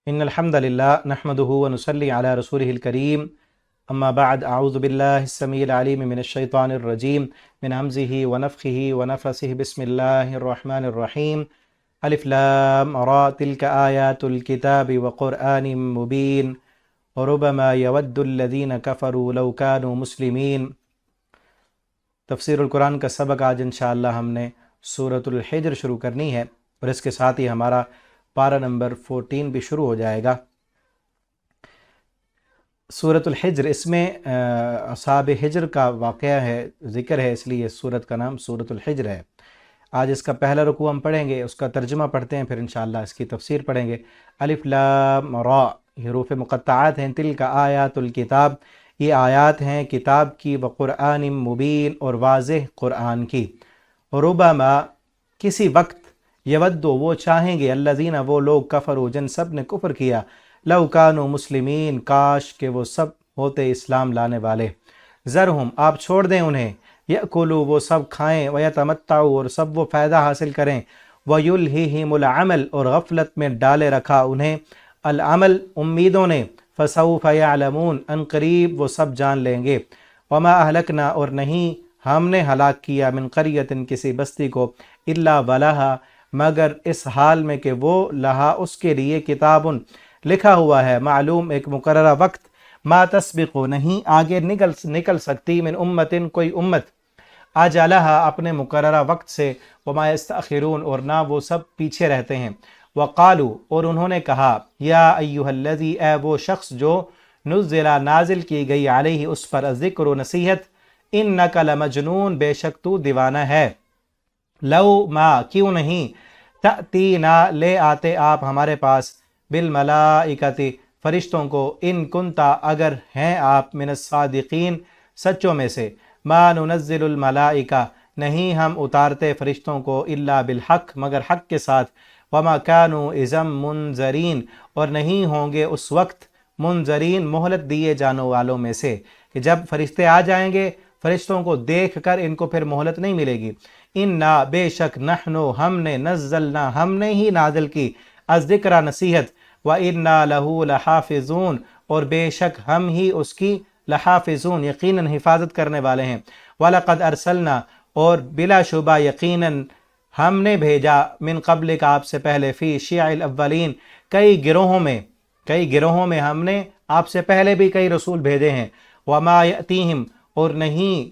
إن الحمد لله نحمده ونصلي على رسوله الكريم أما بعد أعوذ بالله السميع العليم من الشيطان الرجيم من همزه ونفخه ونفثه بسم الله الرحمن الرحيم ألف لام را تلك آيات الكتاب وقرآن مبين وربما يود الذين كفروا لو كانوا مسلمين۔ تفسیر القرآن کا سبق آج انشاءاللہ ہم نے سورۃ الحجر شروع کرنی ہے اور اس کے ساتھ ہی ہمارا پارہ نمبر 14 بھی شروع ہو جائے گا۔ سورۃ الحجر، اس میں اصحاب حجر کا واقعہ ہے، ذکر ہے، اس لیے سورت کا نام سورۃ الحجر ہے۔ آج اس کا پہلا رکوع ہم پڑھیں گے، اس کا ترجمہ پڑھتے ہیں، پھر انشاءاللہ اس کی تفسیر پڑھیں گے۔ الف لام را، حروف مقطعات ہیں، تلک آیات الکتاب، یہ آیات ہیں کتاب کی، وقرآن مبین، اور واضح قرآن کی۔ ربما، کسی وقت، یودو، وہ چاہیں گے، الذین، وہ لوگ، کفروا، جن سب نے کفر کیا، لو کانوا مسلمین، کاش کہ وہ سب ہوتے اسلام لانے والے۔ ذرہم، آپ چھوڑ دیں انہیں، یأکلوا، وہ سب کھائیں، ویتمتعوا، اور سب وہ فائدہ حاصل کریں، ویلہہم العمل، اور غفلت میں ڈالے رکھا انہیں العمل، امیدوں نے، فسوف یعلمون، ان قریب وہ سب جان لیں گے۔ وما اہلکنا، اور نہیں ہم نے ہلاک کیا، من قریۃ، کسی بستی کو، الا ولہا، مگر اس حال میں کہ وہ لہا، اس کے لیے، کتاب، لکھا ہوا ہے، معلوم، ایک مقررہ وقت، ما تسبق، نہیں آگے نکل سکتی، من امت، کوئی امت، اجلہا، اپنے مقررہ وقت سے، وما یستأخرون، اور نہ وہ سب پیچھے رہتے ہیں۔ وقالوا، اور انہوں نے کہا، یا ایہا الذی، اے وہ شخص جو نزل، نازل کی گئی، علیہ، اس پر، الذکر، نصیحت، انک لمجنون، بے شک تو دیوانہ ہے، لو، ما، کیوں نہیں، تأتینا، لے آتے آپ ہمارے پاس، بالملائکۃ، فرشتوں کو، ان کنتا، اگر ہیں آپ، من الصادقین، سچوں میں سے، ما ننزل الملائکہ، نہیں ہم اتارتے فرشتوں کو، الا بالحق، مگر حق کے ساتھ، وما كانوا اذا منذرین، اور نہیں ہوں گے اس وقت، منذرین، مہلت دیے جانے والوں میں سے، کہ جب فرشتے آ جائیں گے، فرشتوں کو دیکھ کر ان کو پھر مہلت نہیں ملے گی۔ انا، بے شک، نحنو، ہم نے، نزلنا، ہم نے ہی نازل کی، الذکر، نصیحت، وَإِنَّا لَهُ لَحَافِظُونَ، اور بے شک ہم ہی اس کی، لحافظون، یقیناً حفاظت کرنے والے ہیں۔ وَلَقَدْ أَرْسَلْنَا، اور بلا شبہ یقیناً ہم نے بھیجا، من قبل کا، آپ سے پہلے، فی شیع الاولین، کئی گروہوں میں ہم نے آپ سے پہلے بھی کئی رسول بھیجے ہیں۔ وما یأتیہم، اور نہیں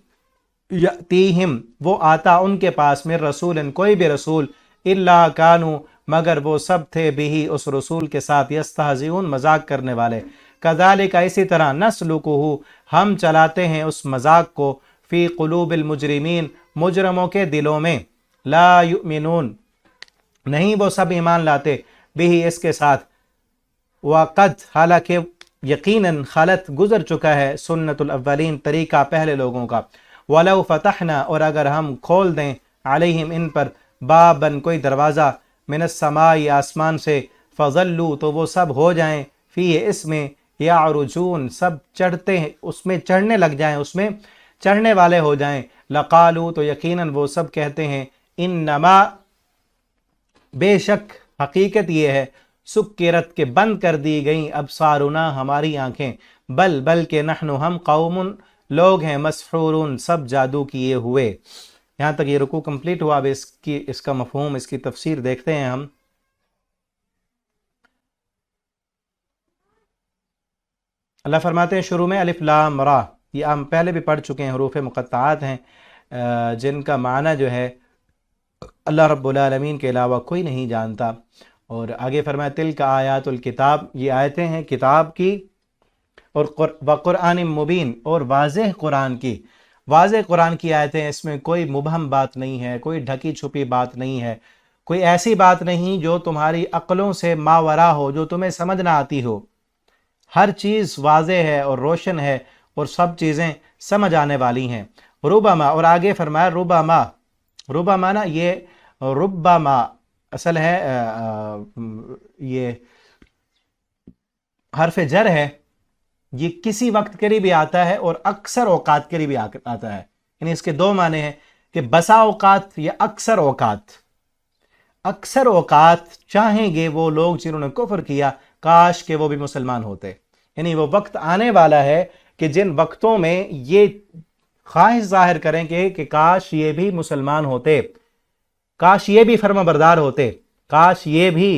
یأتیہم، وہ آتا ان کے پاس، من رسول، کوئی بھی رسول، الا کانوا، مگر وہ سب تھے، بھی، اس رسول کے ساتھ، یستہزئون، مذاق کرنے والے۔ کذالک، اسی طرح، نسلکہ، ہم چلاتے ہیں اس مذاق کو، فی قلوب المجرمین، مجرموں کے دلوں میں، لا یؤمنون، نہیں وہ سب ایمان لاتے، بھی، اس کے ساتھ، وقد، حالانکہ یقیناً، خلت، گزر چکا ہے، سنت الاولین، طریقہ پہلے لوگوں کا۔ ولو فتحنا، اور اگر ہم کھول دیں، علیہم، ان پر، بابن، کوئی دروازہ، من السماء، آسمان سے، فظلوا، تو وہ سب ہو جائیں، فی، اس میں، یعرجون، سب چڑھتے ہیں، اس میں چڑھنے لگ جائیں، اس میں چڑھنے والے ہو جائیں، لقالوا، تو یقیناً وہ سب کہتے ہیں، انما، بے شک، حقیقت یہ ہے، سکرت، کے بند کر دی گئیں، ابصارنا، ہماری آنکھیں، بلکہ، نحن، ہم، قوم، لوگ ہیں، مسحورون، سب جادو کیے ہوئے۔ یہاں تک یہ رکوع کمپلیٹ ہوا۔ اب اس کا مفہوم، اس کی تفسیر دیکھتے ہیں ہم۔ اللہ فرماتے ہیں شروع میں، الف لام را، یہ ہم پہلے بھی پڑھ چکے ہیں، حروف مقطعات ہیں، جن کا معنی جو ہے اللہ رب العالمین کے علاوہ کوئی نہیں جانتا۔ اور آگے فرمایا، تلک آیات الکتاب، یہ آیتیں ہیں کتاب کی، اور وقرآن مبین، اور واضح قرآن کی، واضح قرآن کی آیتیں، اس میں کوئی مبہم بات نہیں ہے، کوئی ڈھکی چھپی بات نہیں ہے، کوئی ایسی بات نہیں جو تمہاری عقلوں سے ماورا ہو، جو تمہیں سمجھ نہ آتی ہو، ہر چیز واضح ہے اور روشن ہے، اور سب چیزیں سمجھ آنے والی ہیں۔ ربما، اور آگے فرمایا، ربما نا، یہ ربما اصل ہے، یہ حرف جر ہے، یہ کسی وقت کے لیے بھی آتا ہے اور اکثر اوقات کے لیے بھی آتا ہے، یعنی اس کے دو معنی ہیں، کہ بسا اوقات یا اکثر اوقات چاہیں گے وہ لوگ جنہوں نے کفر کیا، کاش کہ وہ بھی مسلمان ہوتے. یعنی وہ وقت آنے والا ہے کہ جن وقتوں میں یہ خواہش ظاہر کریں گے کہ کاش یہ بھی مسلمان ہوتے, کاش یہ بھی فرما بردار ہوتے, کاش یہ بھی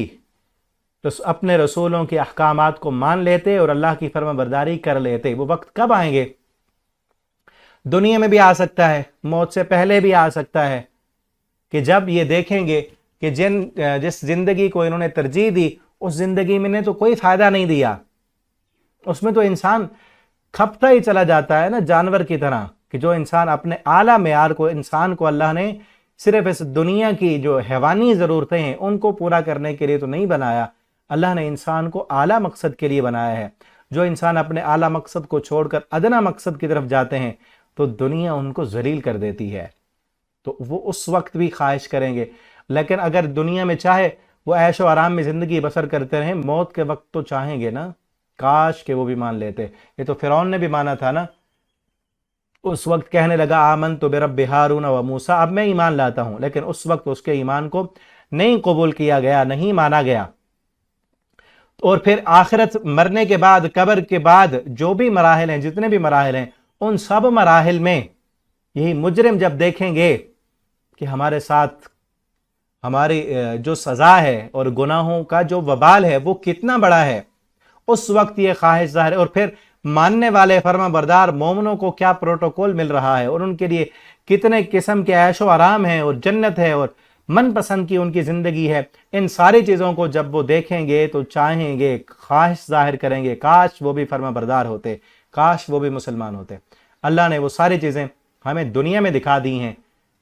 اپنے رسولوں کے احکامات کو مان لیتے اور اللہ کی فرما برداری کر لیتے. وہ وقت کب آئیں گے؟ دنیا میں بھی آ سکتا ہے, موت سے پہلے بھی آ سکتا ہے, کہ جب یہ دیکھیں گے کہ جس زندگی کو انہوں نے ترجیح دی اس زندگی میں نے تو کوئی فائدہ نہیں دیا, اس میں تو انسان کھپتا ہی چلا جاتا ہے نا جانور کی طرح, کہ جو انسان اپنے اعلیٰ معیار کو, انسان کو اللہ نے صرف اس دنیا کی جو حیوانی ضرورتیں ہیں ان کو پورا کرنے کے لیے تو نہیں بنایا, اللہ نے انسان کو اعلیٰ مقصد کے لیے بنایا ہے. جو انسان اپنے اعلیٰ مقصد کو چھوڑ کر ادنا مقصد کی طرف جاتے ہیں تو دنیا ان کو ذلیل کر دیتی ہے, تو وہ اس وقت بھی خواہش کریں گے. لیکن اگر دنیا میں چاہے وہ عیش و آرام میں زندگی بسر کرتے رہیں, موت کے وقت تو چاہیں گے نا کاش کہ وہ بھی مان لیتے. یہ تو فرعون نے بھی مانا تھا نا, اس وقت کہنے لگا آمنت برب ہارون و موسیٰ, اب میں ایمان لاتا ہوں, لیکن اس وقت اس کے ایمان کو نہیں قبول کیا گیا, نہیں مانا گیا. اور پھر آخرت, مرنے کے بعد, قبر کے بعد جو بھی مراحل ہیں, جتنے بھی مراحل ہیں, ان سب مراحل میں یہی مجرم جب دیکھیں گے کہ ہمارے ساتھ ہماری جو سزا ہے اور گناہوں کا جو وبال ہے وہ کتنا بڑا ہے, اس وقت یہ خواہش ظاہر ہے. اور پھر ماننے والے فرما بردار مومنوں کو کیا پروٹوکول مل رہا ہے اور ان کے لیے کتنے قسم کے عیش و آرام ہیں اور جنت ہے اور من پسند کی ان کی زندگی ہے. ان ساری چیزوں کو جب وہ دیکھیں گے تو چاہیں گے, خواہش ظاہر کریں گے کاش وہ بھی فرما بردار ہوتے, کاش وہ بھی مسلمان ہوتے. اللہ نے وہ ساری چیزیں ہمیں دنیا میں دکھا دی ہیں.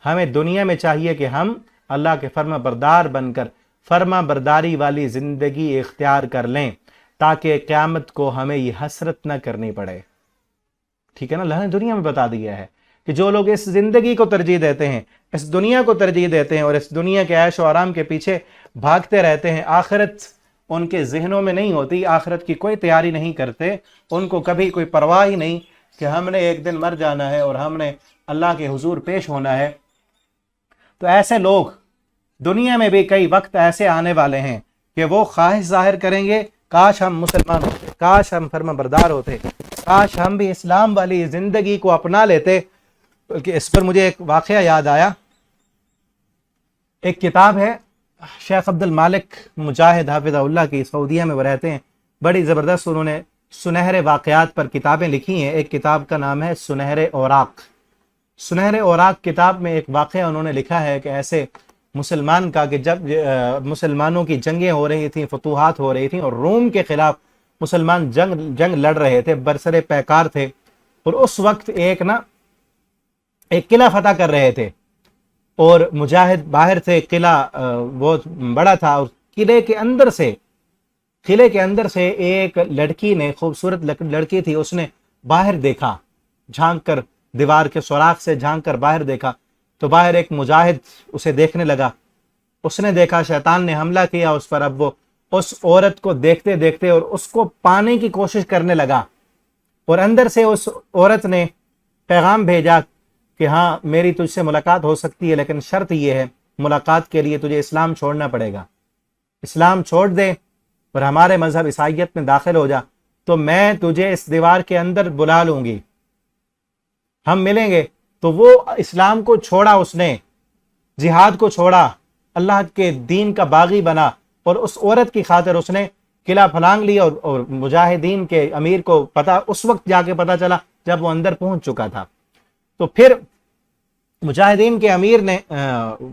ہمیں دنیا میں چاہیے کہ ہم اللہ کے فرما بردار بن کر فرما برداری والی زندگی اختیار کر لیں, تاکہ قیامت کو ہمیں یہ حسرت نہ کرنی پڑے. ٹھیک ہے نا, اللہ نے دنیا میں بتا دیا ہے کہ جو لوگ اس زندگی کو ترجیح دیتے ہیں, اس دنیا کو ترجیح دیتے ہیں اور اس دنیا کے عیش و آرام کے پیچھے بھاگتے رہتے ہیں, آخرت ان کے ذہنوں میں نہیں ہوتی, آخرت کی کوئی تیاری نہیں کرتے, ان کو کبھی کوئی پرواہ ہی نہیں کہ ہم نے ایک دن مر جانا ہے اور ہم نے اللہ کے حضور پیش ہونا ہے. تو ایسے لوگ دنیا میں بھی کئی وقت ایسے آنے والے ہیں کہ وہ خواہش ظاہر کریں گے کاش ہم مسلمان ہوتے, کاش ہم فرما بردار ہوتے, کاش ہم بھی اسلام والی زندگی کو اپنا لیتے. بلکہ اس پر مجھے ایک واقعہ یاد آیا. ایک کتاب ہے شیخ عبد المالک مجاہد حافظہ اللہ کی, سعودیہ میں وہ رہتے ہیں, بڑی زبردست انہوں نے سنہرے واقعات پر کتابیں لکھی ہیں. ایک کتاب کا نام ہے سنہرے اوراق. سنہرے اوراق کتاب میں ایک واقعہ انہوں نے لکھا ہے کہ ایسے مسلمان کا, کہ جب مسلمانوں کی جنگیں ہو رہی تھیں, فتوحات ہو رہی تھیں اور روم کے خلاف مسلمان جنگ لڑ رہے تھے, برسر پیکار تھے, اور اس وقت ایک قلعہ فتح کر رہے تھے اور مجاہد باہر تھے. قلعہ بہت بڑا تھا اور قلعے کے اندر سے ایک لڑکی نے, خوبصورت لڑکی تھی, اس نے باہر دیکھا, جھانک کر دیوار کے سوراخ سے جھانک کر باہر دیکھا تو باہر ایک مجاہد اسے دیکھنے لگا. اس نے دیکھا, شیطان نے حملہ کیا اس پر. اب وہ اس عورت کو دیکھتے دیکھتے اور اس کو پانے کی کوشش کرنے لگا, اور اندر سے اس عورت نے پیغام بھیجا کہ ہاں میری تجھ سے ملاقات ہو سکتی ہے, لیکن شرط یہ ہے, ملاقات کے لیے تجھے اسلام چھوڑنا پڑے گا. اسلام چھوڑ دے اور ہمارے مذہب عیسائیت میں داخل ہو جا تو میں تجھے اس دیوار کے اندر بلا لوں گی, ہم ملیں گے. تو وہ اسلام کو چھوڑا, اس نے جہاد کو چھوڑا, اللہ کے دین کا باغی بنا, اور اس عورت کی خاطر اس نے قلعہ پھلانگ لیا. اور مجاہدین کے امیر کو اس وقت جا کے پتا چلا جب وہ اندر پہنچ چکا تھا. تو پھر مجاہدین کے امیر نے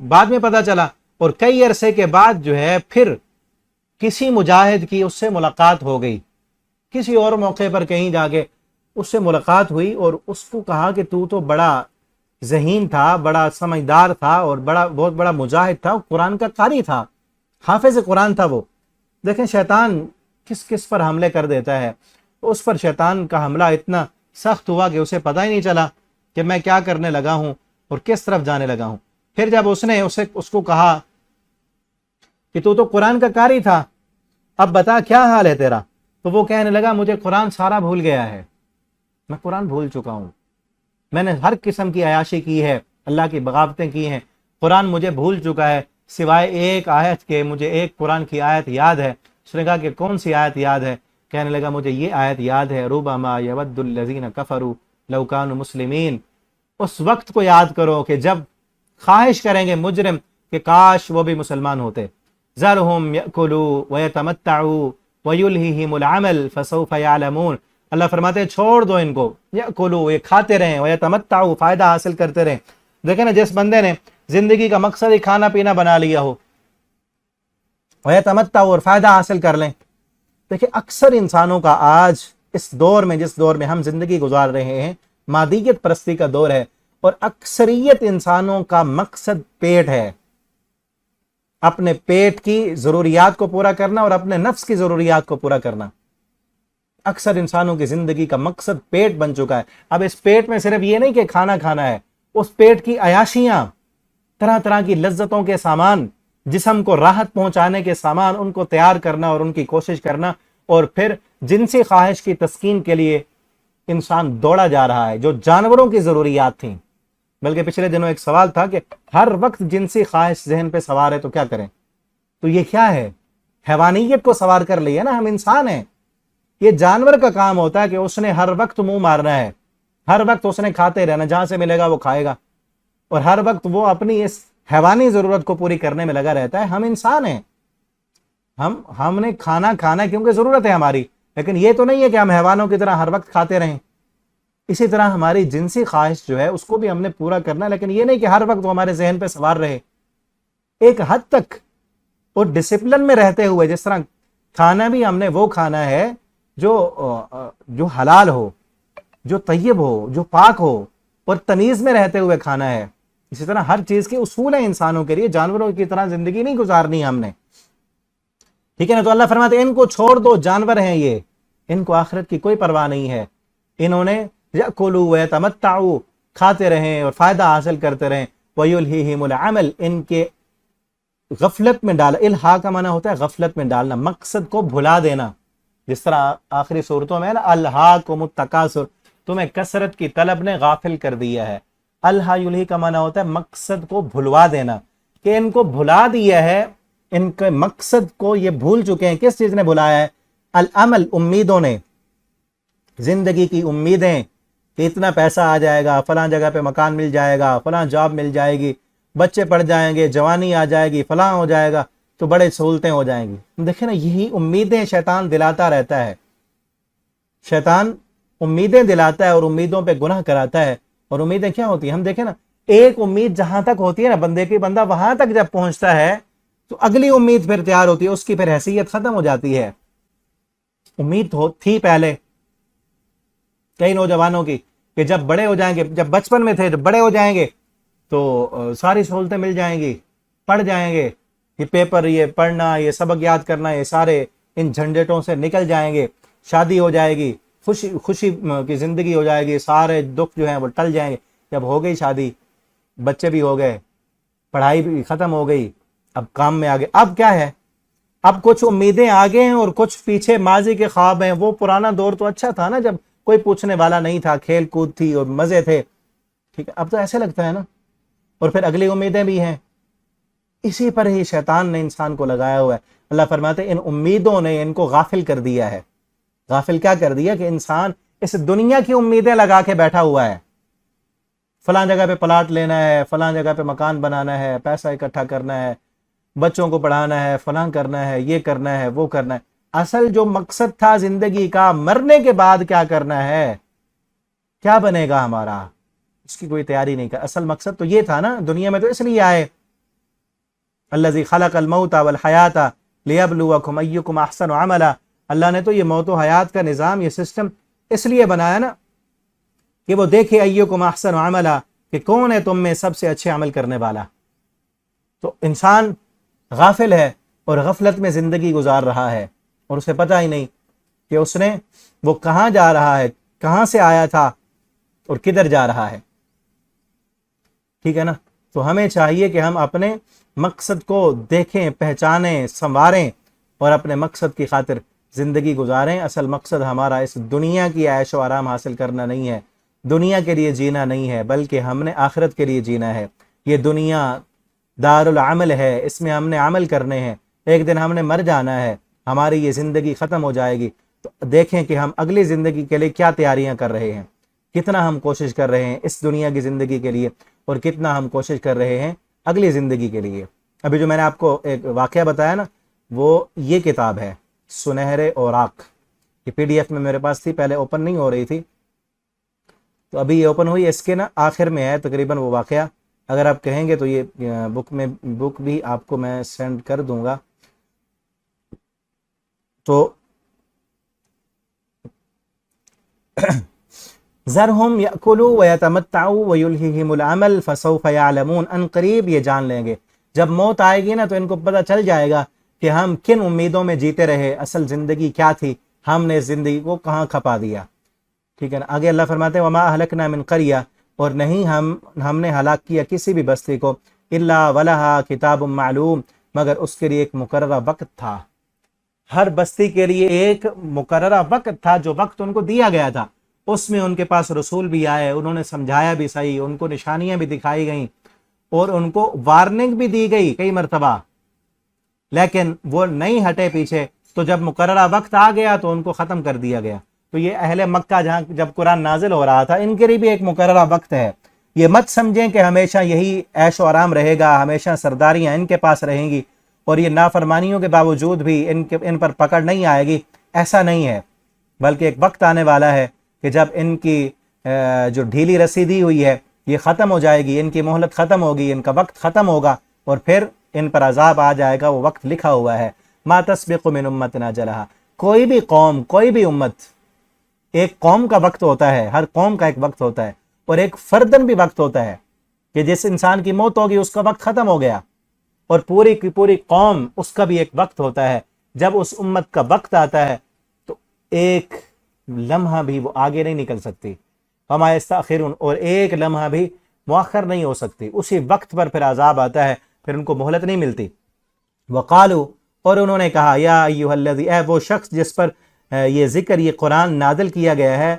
بعد میں پتا چلا, اور کئی عرصے کے بعد جو ہے پھر کسی مجاہد کی اس سے ملاقات ہو گئی, کسی اور موقع پر کہیں جا کے اس سے ملاقات ہوئی, اور اس کو کہا کہ تو بڑا ذہین تھا, بڑا سمجھدار تھا, اور بہت بڑا مجاہد تھا, قرآن کا قاری تھا, حافظ قرآن تھا وہ. دیکھیں شیطان کس پر حملے کر دیتا ہے. اس پر شیطان کا حملہ اتنا سخت ہوا کہ اسے پتہ ہی نہیں چلا کہ میں کیا کرنے لگا ہوں اور کس طرف جانے لگا ہوں. پھر جب اس نے اس کو کہا کہ تو قرآن کا قاری تھا, اب بتا کیا حال ہے تیرا, تو وہ کہنے لگا مجھے قرآن سارا بھول گیا ہے, میں قرآن بھول چکا ہوں, میں نے ہر قسم کی عیاشی کی ہے, اللہ کی بغاوتیں کی ہیں, قرآن مجھے بھول چکا ہے, سوائے ایک آیت کے مجھے ایک قرآن کی آیت یاد ہے اس نے کہا کہ کون سی آیت یاد ہے؟ کہنے لگا مجھے یہ آیت یاد ہے، ربما یود الذین کفروا لو کانوا مسلمین۔ اس وقت کو یاد کرو کہ جب خواہش کریں گے مجرم کہ کاش وہ بھی مسلمان ہوتے۔ ذرہم یأکلوا ویتمتعوا ویلہہم العمل فسوف یعلمون۔ اللہ فرماتے ہیں چھوڑ دو ان کو، یأکلوا یہ کھاتے رہیں، ویتمتعوا فائدہ حاصل کرتے رہیں۔ دیکھیں نا، جس بندے نے زندگی کا مقصد ہی کھانا پینا بنا لیا ہو، ویتمتعوا اور فائدہ حاصل کر لیں۔ دیکھیں اکثر انسانوں کا آج اس دور میں، جس دور میں ہم زندگی گزار رہے ہیں، مادیت پرستی کا دور ہے، اور اکثریت انسانوں کا مقصد پیٹ ہے، اپنے پیٹ کی ضروریات کو پورا کرنا اور اپنے نفس کی ضروریات کو پورا کرنا۔ اکثر انسانوں کی زندگی کا مقصد پیٹ بن چکا ہے۔ اب اس پیٹ میں صرف یہ نہیں کہ کھانا کھانا ہے، اس پیٹ کی عیاشیاں، طرح طرح کی لذتوں کے سامان، جسم کو راحت پہنچانے کے سامان، ان کو تیار کرنا اور ان کی کوشش کرنا، اور پھر جنسی خواہش کی تسکین کے لیے انسان دوڑا جا رہا ہے، جو جانوروں کی ضروریات تھیں۔ بلکہ پچھلے دنوں ایک سوال تھا کہ ہر وقت جنسی خواہش ذہن پہ سوار ہے تو کیا کریں؟ تو یہ کیا ہے؟ حیوانیت کو سوار کر لیا نا، ہم انسان ہیں۔ یہ جانور کا کام ہوتا ہے کہ اس نے ہر وقت منہ مارنا ہے، ہر وقت اس نے کھاتے رہنا، جہاں سے ملے گا وہ کھائے گا، اور ہر وقت وہ اپنی اس حیوانی ضرورت کو پوری کرنے میں لگا رہتا ہے۔ ہم انسان ہیں، ہم نے کھانا کیونکہ ضرورت ہے ہماری، لیکن یہ تو نہیں ہے کہ ہم حیوانوں کی طرح ہر وقت کھاتے رہیں۔ اسی طرح ہماری جنسی خواہش جو ہے اس کو بھی ہم نے پورا کرنا ہے، لیکن یہ نہیں کہ ہر وقت وہ ہمارے ذہن پہ سوار رہے۔ ایک حد تک اور ڈسپلن میں رہتے ہوئے، جس طرح کھانا بھی ہم نے وہ کھانا ہے جو حلال ہو، جو طیب ہو، جو پاک ہو، اور تمیز میں رہتے ہوئے کھانا ہے۔ اسی طرح ہر چیز کے اصول ہیں انسانوں کے لیے، جانوروں کی طرح زندگی نہیں گزارنی ہم نے، ٹھیک ہے نا؟ تو اللہ فرماتے ہیں ان کو چھوڑ دو، جانور ہیں یہ، ان کو آخرت کی کوئی پرواہ نہیں ہے، انہوں نے یأکلوا ویتمتعوا کھاتے رہیں اور فائدہ حاصل کرتے رہیں، ویلہہم العمل ان کے غفلت میں ڈالا۔ الہا کا معنی ہوتا ہے غفلت میں ڈالنا، مقصد کو بھلا دینا۔ جس طرح آخری صورتوں میں ہے نا، الہاکم التکاثر، تمہیں کثرت کی طلب نے غافل کر دیا ہے۔ الہا یلہی کا معنی ہوتا ہے مقصد کو بھلوا دینا، کہ ان کو بھلا دیا ہے، ان کے مقصد کو یہ بھول چکے ہیں۔ کس چیز نے بھلایا ہے؟ العمل، امیدوں نے، زندگی کی امیدیں کہ اتنا پیسہ آ جائے گا، فلاں جگہ پہ مکان مل جائے گا، فلاں جاب مل جائے گی، بچے پڑھ جائیں گے، جوانی آ جائے گی، فلاں ہو جائے گا تو بڑے سہولتیں ہو جائیں گی۔ دیکھیں نا، یہی امیدیں شیطان دلاتا رہتا ہے، شیطان امیدیں دلاتا ہے اور امیدوں پہ گناہ کراتا ہے۔ اور امیدیں کیا ہوتی ہیں؟ ہم دیکھیں نا، ایک امید جہاں تک ہوتی ہے نا بندے کی، بندہ وہاں تک جب پہنچتا ہے تو اگلی امید پھر تیار ہوتی ہے، اس کی پھر حیثیت ختم ہو جاتی ہے۔ امید تھی پہلے کئی نوجوانوں کی کہ جب بڑے ہو جائیں گے، جب بچپن میں تھے، جب بڑے ہو جائیں گے تو ساری سہولتیں مل جائیں گی، پڑھ جائیں گے، یہ پیپر، یہ پڑھنا، یہ سبق یاد کرنا، یہ سارے ان جھنجھٹوں سے نکل جائیں گے، شادی ہو جائے گی، خوشی کی زندگی ہو جائے گی، سارے دکھ جو ہیں وہ ٹل جائیں گے۔ جب ہو گئی شادی، بچے بھی ہو گئے، پڑھائی بھی ختم ہو گئی، اب کام میں آگے، اب کیا ہے؟ اب کچھ امیدیں آگے ہیں اور کچھ پیچھے ماضی کے خواب ہیں۔ وہ پرانا دور تو اچھا تھا نا، جب کوئی پوچھنے والا نہیں تھا، کھیل کود تھی اور مزے تھے، ٹھیک ہے؟ اب تو ایسے لگتا ہے نا۔ اور پھر اگلی امیدیں بھی ہیں، اسی پر ہی شیطان نے انسان کو لگایا ہوا ہے۔ اللہ فرماتے ہیں ان امیدوں نے ان کو غافل کر دیا ہے۔ غافل کیا کر دیا؟ کہ انسان اس دنیا کی امیدیں لگا کے بیٹھا ہوا ہے، فلاں جگہ پہ پلاٹ لینا ہے، فلاں جگہ پہ مکان بنانا ہے، پیسہ اکٹھا کرنا ہے، بچوں کو پڑھانا ہے، فلاں کرنا ہے، یہ کرنا ہے، وہ کرنا ہے۔ اصل جو مقصد تھا زندگی کا، مرنے کے بعد کیا کرنا ہے، کیا بنے گا ہمارا، اس کی کوئی تیاری نہیں کر۔ اصل مقصد تو یہ تھا نا، دنیا میں تو اس لیے آئے، الذی خلق الموت والحیات لیبلوکم ایکم احسن عملا۔ اللہ نے تو یہ موت و حیات کا نظام، یہ سسٹم اس لیے بنایا نا کہ وہ دیکھے ایکم احسن عملا، کہ کون ہے تم میں سب سے اچھے عمل کرنے والا۔ تو انسان غافل ہے اور غفلت میں زندگی گزار رہا ہے، اور اسے پتہ ہی نہیں کہ اس نے وہ کہاں جا رہا ہے، کہاں سے آیا تھا اور کدھر جا رہا ہے، ٹھیک ہے نا؟ تو ہمیں چاہیے کہ ہم اپنے مقصد کو دیکھیں، پہچانیں، سنواریں اور اپنے مقصد کی خاطر زندگی گزاریں۔ اصل مقصد ہمارا اس دنیا کی عیش و آرام حاصل کرنا نہیں ہے، دنیا کے لیے جینا نہیں ہے، بلکہ ہم نے آخرت کے لیے جینا ہے۔ یہ دنیا دار العمل ہے، اس میں ہم نے عمل کرنے ہیں، ایک دن ہم نے مر جانا ہے، ہماری یہ زندگی ختم ہو جائے گی، تو دیکھیں کہ ہم اگلی زندگی کے لیے کیا تیاریاں کر رہے ہیں، کتنا ہم کوشش کر رہے ہیں اس دنیا کی زندگی کے لیے، اور کتنا ہم کوشش کر رہے ہیں اگلی زندگی کے لیے۔ ابھی جو میں نے آپ کو ایک واقعہ بتایا نا، وہ یہ کتاب ہے سنہرے اوراق، یہ PDF میں میرے پاس تھی، پہلے اوپن نہیں ہو رہی تھی، تو ابھی یہ اوپن ہوئی۔ اس کے نا آخر میں ہے تقریباً وہ واقعہ، اگر آپ کہیں گے تو یہ بک بھی آپ کو میں سینڈ کر دوں گا۔ تو ذرہم یأکلوا ویتمتعوا ویلہہم العمل فسوف یعلمون، ان قریب یہ جان لیں گے، جب موت آئے گی نا تو ان کو پتہ چل جائے گا کہ ہم کن امیدوں میں جیتے رہے، اصل زندگی کیا تھی، ہم نے زندگی کو کہاں کھپا دیا۔ ٹھیک ہے نا، آگے اللہ فرماتے ہیں وما اہلکنا من قریہ، اور نہیں ہم نے ہلاک کیا کسی بھی بستی کو، الا ولہا کتاب معلوم، مگر اس کے لیے ایک مقررہ وقت تھا۔ ہر بستی کے لیے ایک مقررہ وقت تھا، جو وقت ان کو دیا گیا تھا، اس میں ان کے پاس رسول بھی آئے، انہوں نے سمجھایا بھی صحیح، ان کو نشانیاں بھی دکھائی گئیں، اور ان کو وارننگ بھی دی گئی کئی مرتبہ، لیکن وہ نہیں ہٹے پیچھے، تو جب مقررہ وقت آ گیا تو ان کو ختم کر دیا گیا۔ تو یہ اہل مکہ جہاں جب قرآن نازل ہو رہا تھا، ان کے لیے بھی ایک مقررہ وقت ہے، یہ مت سمجھیں کہ ہمیشہ یہی عیش و آرام رہے گا، ہمیشہ سرداریاں ان کے پاس رہیں گی، اور یہ نافرمانیوں کے باوجود بھی ان پر پکڑ نہیں آئے گی، ایسا نہیں ہے، بلکہ ایک وقت آنے والا ہے کہ جب ان کی جو ڈھیلی رسی دی ہوئی ہے یہ ختم ہو جائے گی، ان کی مہلت ختم ہوگی، ان کا وقت ختم ہوگا، اور پھر ان پر عذاب آ جائے گا، وہ وقت لکھا ہوا ہے۔ ما تسبق من امت اجلھا، کوئی بھی قوم، کوئی بھی امت، ایک قوم کا وقت ہوتا ہے، ہر قوم کا ایک وقت ہوتا ہے، اور ایک فردن بھی وقت ہوتا ہے کہ جس انسان کی موت ہوگی اس کا وقت ختم ہو گیا، اور پوری کی پوری قوم اس کا بھی ایک وقت ہوتا ہے۔ جب اس امت کا وقت آتا ہے تو ایک لمحہ بھی وہ آگے نہیں نکل سکتی، وما یستأخرون، اور ایک لمحہ بھی مؤخر نہیں ہو سکتی، اسی وقت پر پھر عذاب آتا ہے، پھر ان کو مہلت نہیں ملتی۔ وقالو، اور انہوں نے کہا، یا ایھا الذی، اے وہ شخص جس پر یہ ذکر، یہ قرآن نازل کیا گیا ہے،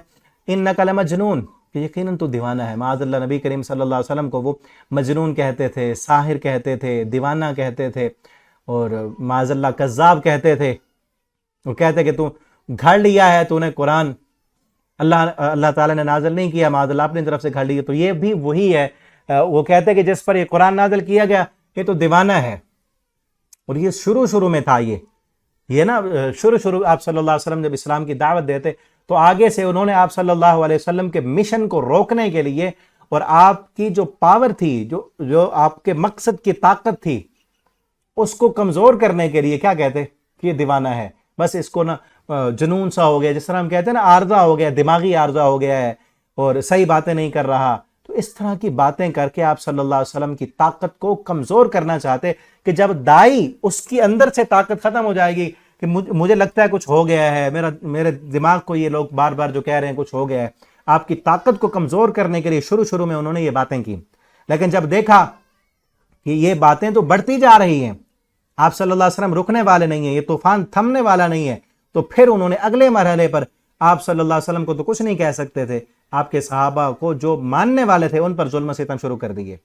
انک لمجنون، کہ یقیناً تو دیوانہ ہے۔ معاذ اللہ، نبی کریم صلی اللہ علیہ وسلم کو وہ مجنون کہتے تھے، ساحر کہتے تھے، دیوانہ کہتے تھے، اور معاذ اللہ کذاب کہتے تھے، وہ کہتے کہ تو گھڑ لیا ہے، تو نے قرآن اللہ تعالیٰ نے نازل نہیں کیا، معاذ اللہ اپنی طرف سے گھڑ لیا۔ تو یہ بھی وہی ہے، وہ کہتے کہ جس پر یہ قرآن نازل کیا گیا یہ تو دیوانہ ہے، اور یہ شروع میں تھا، یہ نا شروع آپ صلی اللہ علیہ وسلم جب اسلام کی دعوت دیتے تو آگے سے انہوں نے آپ صلی اللہ علیہ وسلم کے مشن کو روکنے کے لیے، اور آپ کی جو پاور تھی، جو آپ کے مقصد کی طاقت تھی، اس کو کمزور کرنے کے لیے کیا کہتے کہ یہ دیوانہ ہے، بس اس کو نا جنون سا ہو گیا، جس طرح ہم کہتے ہیں نا عارضہ ہو گیا، دماغی عارضہ ہو گیا ہے، اور صحیح باتیں نہیں کر رہا۔ تو اس طرح کی باتیں کر کے آپ صلی اللہ علیہ وسلم کی طاقت کو کمزور کرنا چاہتے کہ جب دائی اس کی اندر سے طاقت ختم ہو جائے گی کہ مجھے لگتا ہے کچھ ہو گیا ہے، میرے دماغ کو یہ لوگ بار بار جو کہہ رہے ہیں کچھ ہو گیا ہے، آپ کی طاقت کو کمزور کرنے کے لیے شروع میں انہوں نے یہ باتیں کی۔ لیکن جب دیکھا کہ یہ باتیں تو بڑھتی جا رہی ہیں، آپ صلی اللہ علیہ وسلم رکنے والے نہیں ہیں، یہ طوفان تھمنے والا نہیں ہے، تو پھر انہوں نے اگلے مرحلے پر آپ صلی اللہ علیہ وسلم کو تو کچھ نہیں کہہ سکتے تھے، آپ کے صحابہ کو جو ماننے والے تھے ان پر ظلم و ستم شروع کر دیے،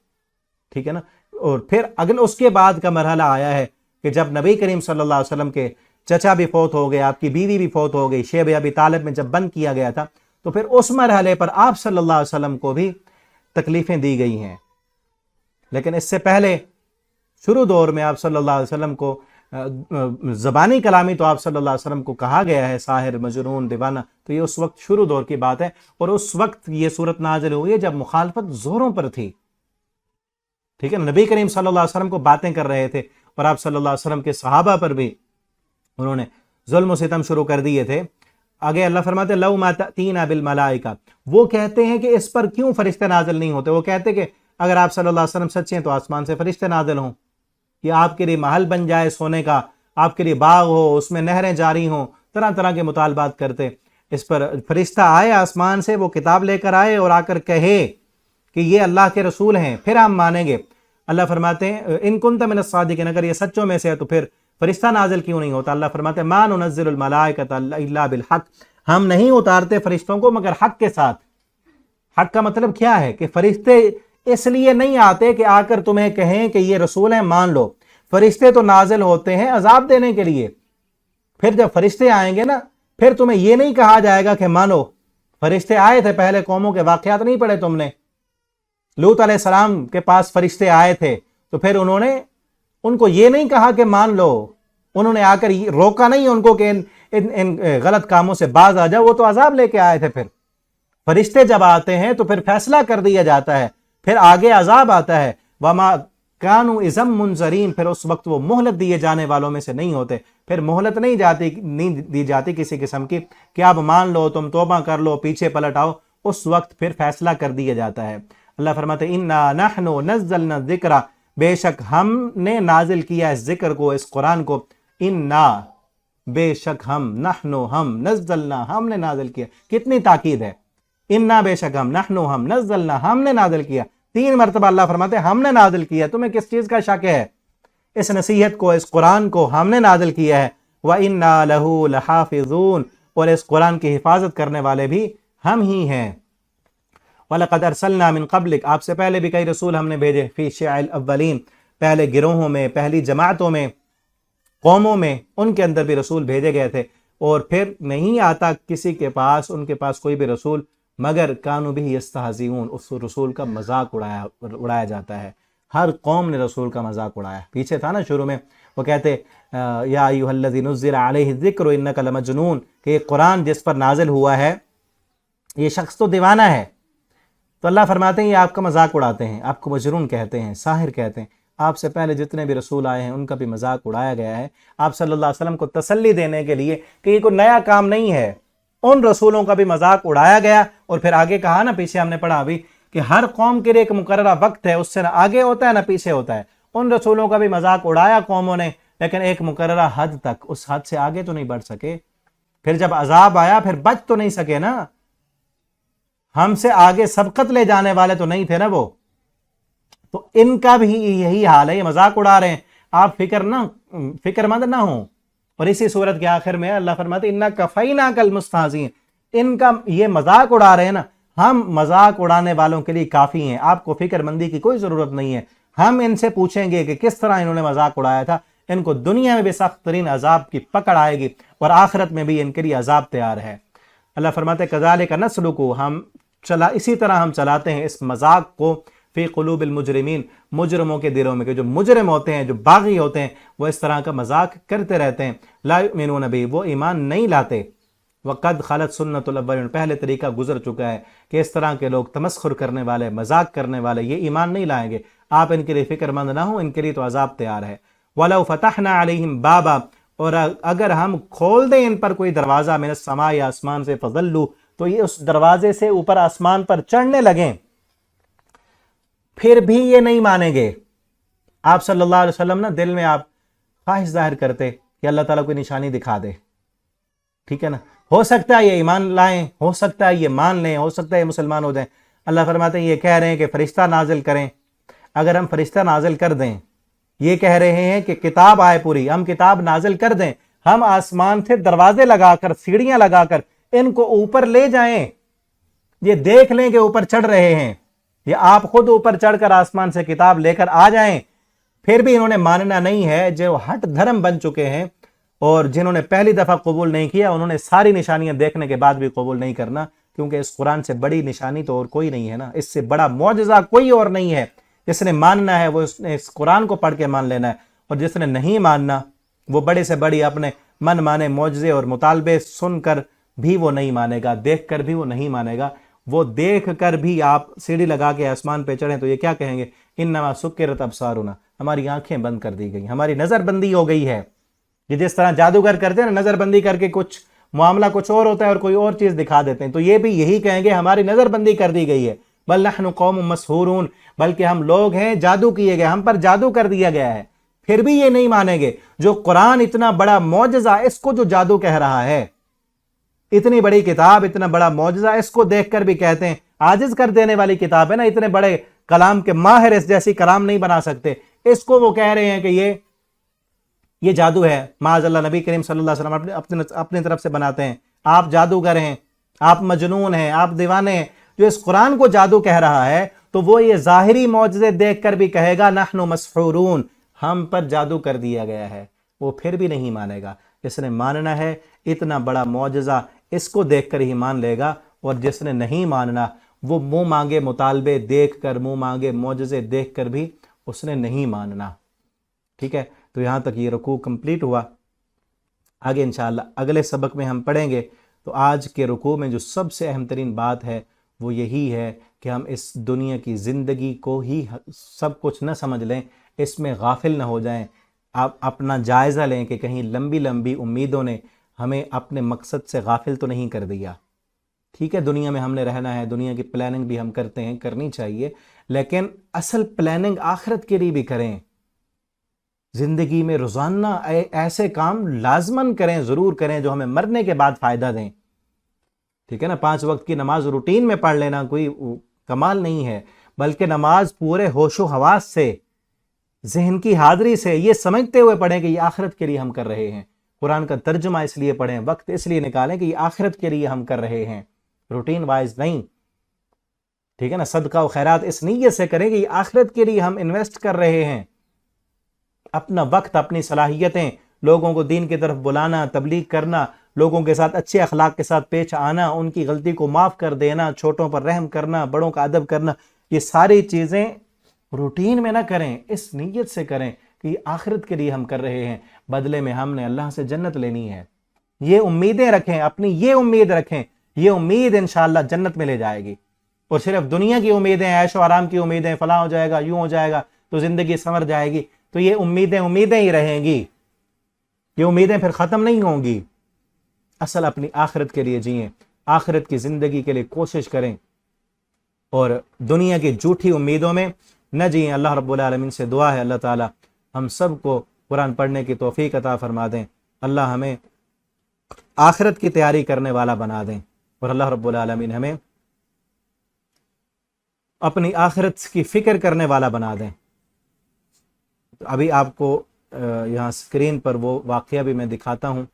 ٹھیک ہے نا۔ اور پھر اس کے بعد کا مرحلہ آیا ہے کہ جب نبی کریم صلی اللہ علیہ وسلم کے چچا بھی فوت ہو گئے، آپ کی بیوی بھی فوت ہو گئی، شیب ابی طالب میں جب بند کیا گیا تھا، تو پھر اس مرحلے پر آپ صلی اللہ علیہ وسلم کو بھی تکلیفیں دی گئی ہیں۔ لیکن اس سے پہلے شروع دور میں آپ صلی اللہ علیہ وسلم کو زبانی کلامی تو آپ صلی اللہ علیہ وسلم کو کہا گیا ہے ساحر، مجنون، دیوانہ، تو یہ اس وقت شروع دور کی بات ہے، اور اس وقت یہ صورت نازل ہوئی ہے جب مخالفت زوروں پر تھی، ٹھیک ہے۔ نبی کریم صلی اللہ علیہ وسلم کو باتیں کر رہے تھے، اور آپ صلی اللہ علیہ وسلم کے صحابہ پر بھی انہوں نے ظلم و ستم شروع کر دیے تھے۔ آگے اللہ فرماتے لو ما تأتینا بالملائکہ، وہ کہتے ہیں کہ اس پر کیوں فرشتے نازل نہیں ہوتے، وہ کہتے کہ اگر آپ صلی اللہ علیہ وسلم سچے ہیں تو آسمان سے فرشتے نازل ہوں، یا آپ کے لیے محل بن جائے سونے کا، آپ کے لیے باغ ہو، اس میں نہریں جاری ہوں، طرح طرح کے مطالبات کرتے۔ اس پر فرشتہ آئے آسمان سے، وہ کتاب لے کر آئے اور آ کر کہے کہ یہ اللہ کے رسول ہیں، پھر ہم مانیں گے۔ اللہ فرماتے ہیں ان کنت من الصادقین، اگر یہ سچوں میں سے ہے تو پھر فرشتہ نازل کیوں نہیں ہوتا؟ اللہ فرماتے ہیں ما ننزل الملائکۃ الا بالحق، ہم نہیں اتارتے فرشتوں کو مگر حق کے ساتھ۔ حق کا مطلب کیا ہے کہ فرشتے اس لیے نہیں آتے کہ آ کر تمہیں کہیں کہ یہ رسول ہیں مان لو، فرشتے تو نازل ہوتے ہیں عذاب دینے کے لیے۔ پھر جب فرشتے آئیں گے نا پھر تمہیں یہ نہیں کہا جائے گا کہ مانو. فرشتے آئے تھے پہلے قوموں کے واقعات نہیں پڑھے تم نے؟ لوط علیہ السلام کے پاس فرشتے آئے تھے تو پھر انہوں نے ان کو یہ نہیں کہا کہ مان لو, انہوں نے آ کر روکا نہیں ان کو کہ ان غلط کاموں سے باز آ جاؤ, وہ تو عذاب لے کے آئے تھے. پھر فرشتے جب آتے ہیں تو پھر فیصلہ کر دیا جاتا ہے, پھر آگے عذاب آتا ہے. وما کانوا اذا منذرین, پھر اس وقت وہ مہلت دیے جانے والوں میں سے نہیں ہوتے. پھر مہلت نہیں دی جاتی کسی قسم کی کہ آپ مان لو, تم توبہ کر لو, پیچھے پلٹ آؤ. اس وقت پھر فیصلہ کر دیا جاتا ہے. اللہ فرماتے ہیں انا نحن نزلنا الذکر, بے شک ہم نے نازل کیا اس ذکر کو, اس قرآن کو. انا, بے شک ہم, نحن ہم, نزلنا ہم نے نازل کیا. کتنی تاکید ہے, انا بے شک ہم, نحن ہم, نزلنا ہم نے نازل کیا. 3 مرتبہ اللہ فرماتے ہیں ہم نے نازل کیا. تمہیں کس چیز کا شک ہے؟ اس نصیحت کو, اس قرآن کو ہم نے نازل کیا ہے. وَإِنَّا لَهُ لَحَافِظُونَ, اور اس قرآن کی حفاظت کرنے والے بھی ہم ہی ہیں. وَلَقَدْ أَرْسَلْنَا مِن قَبْلِكَ, آپ سے پہلے بھی کئی رسول ہم نے بھیجے. فی شیع الاولین, پہلے گروہوں میں, پہلی جماعتوں میں, قوموں میں, ان کے اندر بھی رسول بھیجے گئے تھے. اور پھر نہیں آتا کسی کے پاس, ان کے پاس کوئی بھی رسول, مگر کانوا بہ یستہزئون, اس رسول کا مذاق اڑایا جاتا ہے. ہر قوم نے رسول کا مذاق اڑایا. پیچھے تھا نا شروع میں وہ کہتے یا ایھا الذی نزل علیہ الذکر انک لمجنون, کہ یہ قرآن جس پر نازل ہوا ہے یہ شخص تو دیوانہ ہے. تو اللہ فرماتے ہیں یہ آپ کا مذاق اڑاتے ہیں, آپ کو مجنون کہتے ہیں, ساحر کہتے ہیں. آپ سے پہلے جتنے بھی رسول آئے ہیں ان کا بھی مذاق اڑایا گیا ہے, آپ صلی اللہ علیہ وسلم کو تسلی دینے کے لیے کہ یہ کوئی نیا کام نہیں ہے. ان رسولوں کا بھی مذاق اڑایا گیا. اور پھر آگے کہا نا, پیچھے ہم نے پڑھا ابھی, کہ ہر قوم کے لیے ایک مقررہ وقت ہے, اس سے نہ آگے ہوتا ہے نہ پیچھے ہوتا ہے. ان رسولوں کا بھی مذاق اڑایا قوموں نے, لیکن ایک مقررہ حد تک, اس حد سے آگے تو نہیں بڑھ سکے. پھر جب عذاب آیا پھر بچ تو نہیں سکے نا, ہم سے آگے سبقت لے جانے والے تو نہیں تھے نا وہ. تو ان کا بھی یہی حال ہے, یہ مذاق اڑا رہے ہیں. آپ فکر مند نہ ہوں. اور اسی صورت کے آخر میں اللہ فرماتے ہیں انا کفیناک المستہزئین, ان کا یہ مذاق اڑا رہے ہیں نا, ہم مذاق اڑانے والوں کے لیے کافی ہیں. آپ کو فکر مندی کی کوئی ضرورت نہیں ہے. ہم ان سے پوچھیں گے کہ کس طرح انہوں نے مذاق اڑایا تھا. ان کو دنیا میں بھی سخت ترین عذاب کی پکڑ آئے گی, اور آخرت میں بھی ان کے لیے عذاب تیار ہے. اللہ فرماتے ہیں کذالک نسلکہ, ہم اسی طرح ہم چلاتے ہیں اس مذاق کو فی قلوب المجرمین, مجرموں کے دلوں میں, کہ جو مجرم ہوتے ہیں, جو باغی ہوتے ہیں, وہ اس طرح کا مذاق کرتے رہتے ہیں. لا یؤمنون بہ, وہ ایمان نہیں لاتے. وقد خلت سنت الاولین, پہلے طریقہ گزر چکا ہے کہ اس طرح کے لوگ, تمسخر کرنے والے, مذاق کرنے والے, یہ ایمان نہیں لائیں گے. آپ ان کے لیے فکر مند نہ ہوں, ان کے لیے تو عذاب تیار ہے. وَلَوْ فَتَحْنَا عَلَيْهِمْ بَابًا, اور اگر ہم کھول دیں ان پر کوئی دروازہ, من السماء, یا آسمان سے, فَظَلُّوا, تو یہ اس دروازے سے اوپر آسمان پر چڑھنے لگیں, پھر بھی یہ نہیں مانیں گے. آپ صلی اللہ علیہ وسلم نا دل میں آپ خواہش ظاہر کرتے کہ اللہ تعالیٰ کوئی نشانی دکھا دے, ٹھیک ہے نا, ہو سکتا ہے یہ ایمان لائیں, ہو سکتا ہے یہ مان لیں, ہو سکتا ہے یہ مسلمان ہو جائیں. اللہ فرماتے ہیں یہ کہہ رہے ہیں کہ فرشتہ نازل کریں. اگر ہم فرشتہ نازل کر دیں, یہ کہہ رہے ہیں کہ کتاب آئے پوری, ہم کتاب نازل کر دیں, ہم آسمان سے دروازے لگا کر, سیڑھیاں لگا کر ان کو اوپر لے جائیں, یہ دیکھ لیں کہ اوپر چڑھ رہے ہیں, یا آپ خود اوپر چڑھ کر آسمان سے کتاب لے کر آ جائیں, پھر بھی انہوں نے ماننا نہیں ہے. جو ہٹ دھرم بن چکے ہیں اور جنہوں نے پہلی دفعہ قبول نہیں کیا, انہوں نے ساری نشانیاں دیکھنے کے بعد بھی قبول نہیں کرنا, کیونکہ اس قرآن سے بڑی نشانی تو اور کوئی نہیں ہے نا, اس سے بڑا معجزہ کوئی اور نہیں ہے. جس نے ماننا ہے وہ اس قرآن کو پڑھ کے مان لینا ہے, اور جس نے نہیں ماننا وہ بڑے سے بڑی اپنے من مانے معجزے اور مطالبے سن کر بھی وہ نہیں مانے گا, دیکھ کر بھی وہ نہیں مانے گا. وہ دیکھ کر بھی آپ سیڑھی لگا کے آسمان پہ چڑھیں تو یہ کیا کہیں گے, انما سکرت ابصارنا, ہماری آنکھیں بند کر دی گئی, ہماری نظر بندی ہو گئی ہے. یہ جس طرح جادوگر کرتے ہیں نا, نظر بندی کر کے کچھ معاملہ کچھ اور ہوتا ہے اور کوئی اور چیز دکھا دیتے ہیں, تو یہ بھی یہی کہیں گے ہماری نظر بندی کر دی گئی ہے. بل نحن قوم مسحورون, بلکہ ہم لوگ ہیں جادو کیے گئے, ہم پر جادو کر دیا گیا ہے. پھر بھی یہ نہیں مانیں گے. جو قرآن اتنا بڑا معجزہ, اس کو جو جادو کہہ رہا ہے, اتنی بڑی کتاب, اتنا بڑا معجزہ, اس کو دیکھ کر بھی کہتے ہیں عاجز کر دینے والی کتاب ہے نا, اتنے بڑے کلام کے ماہر اس جیسی کلام نہیں بنا سکتے, اس کو وہ کہہ رہے ہیں کہ یہ جادو ہے. معاذ اللہ, نبی کریم صلی اللہ علیہ وسلم اپنی طرف سے بناتے ہیں آپ جادوگر ہیں, آپ مجنون ہیں, آپ دیوانے ہیں. جو اس قرآن کو جادو کہہ رہا ہے تو وہ یہ ظاہری معجزے دیکھ کر بھی کہے گا نحن مسحورون, ہم پر جادو کر دیا گیا ہے, وہ پھر بھی نہیں مانے گا. جس نے ماننا ہے اتنا بڑا معجزہ اس کو دیکھ کر ہی مان لے گا، اور جس نے نہیں ماننا وہ منہ مانگے مطالبے دیکھ کر، منہ مانگے معجزے دیکھ کر بھی اس نے نہیں ماننا۔ ٹھیک ہے، تو یہاں تک یہ رکوع کمپلیٹ ہوا۔ آگے انشاءاللہ اگلے سبق میں ہم پڑھیں گے۔ تو آج کے رکوع میں جو سب سے اہم ترین بات ہے وہ یہی ہے کہ ہم اس دنیا کی زندگی کو ہی سب کچھ نہ سمجھ لیں، اس میں غافل نہ ہو جائیں۔ آپ اپنا جائزہ لیں کہ کہیں لمبی لمبی امیدوں نے ہمیں اپنے مقصد سے غافل تو نہیں کر دیا۔ ٹھیک ہے، دنیا میں ہم نے رہنا ہے، دنیا کی پلاننگ بھی ہم کرتے ہیں، کرنی چاہیے، لیکن اصل پلاننگ آخرت کے لیے بھی کریں۔ زندگی میں روزانہ ایسے کام لازماً کریں، ضرور کریں جو ہمیں مرنے کے بعد فائدہ دیں۔ ٹھیک ہے نا، 5 وقت کی نماز روٹین میں پڑھ لینا کوئی کمال نہیں ہے، بلکہ نماز پورے ہوش و حواس سے، ذہن کی حاضری سے، یہ سمجھتے ہوئے پڑھیں کہ یہ آخرت کے لیے ہم کر رہے ہیں۔ قرآن کا ترجمہ اس لیے پڑھیں، وقت اس لیے نکالیں کہ یہ آخرت کے لیے ہم کر رہے ہیں، روٹین وائز نہیں۔ ٹھیک ہے نا، صدقہ و خیرات اس نیت سے کریں کہ یہ آخرت کے لیے ہم انویسٹ کر رہے ہیں۔ اپنا وقت، اپنی صلاحیتیں، لوگوں کو دین کی طرف بلانا، تبلیغ کرنا، لوگوں کے ساتھ اچھے اخلاق کے ساتھ پیش آنا، ان کی غلطی کو معاف کر دینا، چھوٹوں پر رحم کرنا، بڑوں کا ادب کرنا، یہ ساری چیزیں روٹین میں نہ کریں، اس نیت سے کریں کہ یہ آخرت کے لیے ہم کر رہے ہیں، بدلے میں ہم نے اللہ سے جنت لینی ہے۔ یہ امیدیں رکھیں، اپنی یہ امید رکھیں، یہ امید انشاءاللہ جنت میں لے جائے گی۔ اور صرف دنیا کی امیدیں، عیش و آرام کی امیدیں، فلاں ہو جائے گا، یوں ہو جائے گا تو زندگی سنور جائے گی، تو یہ امیدیں ہی رہیں گی، یہ امیدیں پھر ختم نہیں ہوں گی۔ اصل اپنی آخرت کے لیے جئیں، آخرت کی زندگی کے لیے کوشش کریں، اور دنیا کی جھوٹی امیدوں میں نہ جئیں۔ اللہ رب العالمین سے دعا ہے اللہ تعالی ہم سب کو قرآن پڑھنے کی توفیق عطا فرما دیں، اللہ ہمیں آخرت کی تیاری کرنے والا بنا دیں، اور اللہ رب العالمین ہمیں اپنی آخرت کی فکر کرنے والا بنا دیں۔ ابھی آپ کو یہاں اسکرین پر وہ واقعہ بھی میں دکھاتا ہوں